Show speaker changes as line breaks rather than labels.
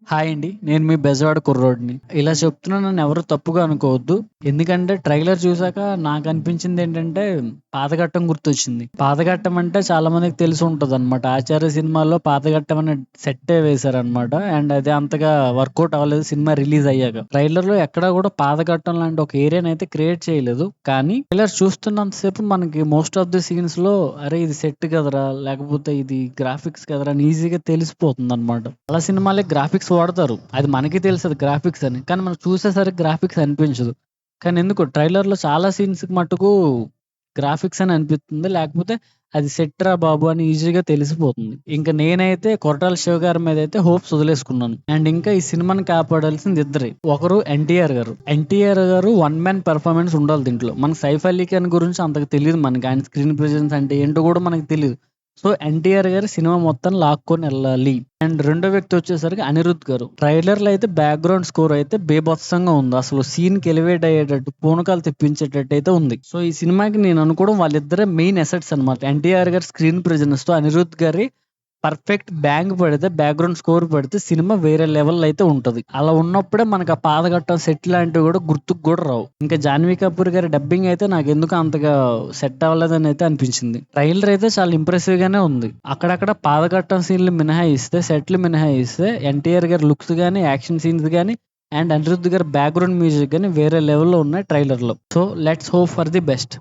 Hi అండి. నేను మీ బెజవాడ కుర్రోడిని. ఇలా చెప్తున్నానని ఎవరు తప్పుగా అనుకోవద్దు. ఎందుకంటే ట్రైలర్ చూసాక నాకనిపించిందేంటంటే పాతఘట్టం గుర్తొచ్చింది. పాతఘట్టం అంటే చాలా మందికి తెలిసి ఉంటదనమాట. 'ఆచార్య' సినిమాలో పాతఘట్టం అనే సెట్టే వేశారనమాట. అండ్ అది అంతగా వర్కౌట్ అవ్వలేదు సినిమా రిలీజ్ అయ్యాక. ట్రైలర్‌లో ఎక్కడా కూడా పాతఘట్టం లాంటి ఒక ఏరియానైతే క్రియేట్ చేయలేదు. కానీ ట్రైలర్ చూస్తున్నంత సేపు మనకి మోస్ట్ ఆఫ్ ది సీన్స్‌లో అరే! ఇది సెట్ కదరా! లేకపోతే ఇది గ్రాఫిక్స్ కదరా! అని ఈజీగా తెలిసిపోతుందనమాట. చాలా సినిమాలే గ్రాఫిక్స్ వాడతారు. అది మనకి తెలుసది గ్రాఫిక్స్ అని. కానీ మనం చూసేసరికి గ్రాఫిక్స్ అనిపించదు. కానీ ఎందుకో ట్రైలర్‌లో చాలా సీన్స్‌కి మట్టుకు గ్రాఫిక్స్ అని అనిపిస్తుంది. లేకపోతే అది సెట్‌రా బాబు అని ఈజీగా తెలిసిపోతుంది. ఇంక నేనైతే కొరటాల శివ గారి మీదైతే హోప్స్ వదిలేసుకున్నాను. అండ్ ఇంకా ఈ సినిమాని కాపాడాల్సింది ఇద్దరే. ఒకరు ఎన్టీఆర్ గారు. ఎన్టీఆర్ గారు వన్ మ్యాన్ పెర్ఫార్మన్స్ ఉండాలి దీంట్లో. మనకు సైఫ్ అలీ ఖాన్ గురించి అంతగా తెలీదు మనకి. ఆయన స్క్రీన్ ప్రెజెన్స్ అంటే ఏంటో కూడా మనకు తెలీదు. సో, ఎన్టీఆర్ గారు సినిమా మొత్తం లాక్కొనెళ్ళాలి. అండ్ రెండో వ్యక్తి వచ్చేసరికి అనిరుద్ గారు. ట్రైలర్‌లో అయితే బ్యాక్‌గ్రౌండ్ స్కోర్ అయితే బీభత్సంగా ఉంది. అసలు సీన్‌కి ఎలివేట్ అయ్యేటట్టు, పూనకాలు తెప్పించేటట్టయితే ఉంది. సో, ఈ సినిమాకి నేను అనుకోవడం వాళ్ళిద్దరే మెయిన్ అసెట్స్ అనమాట. ఎన్టీఆర్ గారి స్క్రీన్ ప్రెజెన్స్‌తో అనిరుద్ గారి పర్ఫెక్ట్ బ్యాంగ్ పడితే, బ్యాక్‌గ్రౌండ్ స్కోర్ పడితే సినిమా వేరే లెవెల్‌లో అయితే ఉంటది. అలా ఉన్నప్పుడే మనకు ఆ పాతఘట్టం సెట్ లాంటివి కూడా గుర్తుకు కూడా రావు. ఇంకా 'జాన్వీ కపూర్' గారి డబ్బింగ్ అయితే నాకెందుకో అంతగా సెట్ అవ్వలేదని అయితే అనిపించింది. ట్రైలర్ అయితే చాలా ఇంప్రెసివ్ గానే ఉంది. అక్కడక్కడ పాతఘట్టం సీన్‌లు మినహాయిస్తే, సెట్‌లు మినహాయిస్తే ఎన్టీఆర్ గారి లుక్స్ గాని, యాక్షన్ సీన్స్ గాని అండ్ అనిరుద్ గారి బ్యాక్‌గ్రౌండ్ మ్యూజిక్ గాని వేరే లెవెల్‌లో ఉన్నాయి ట్రైలర్‌లో. So, let's hope for the best.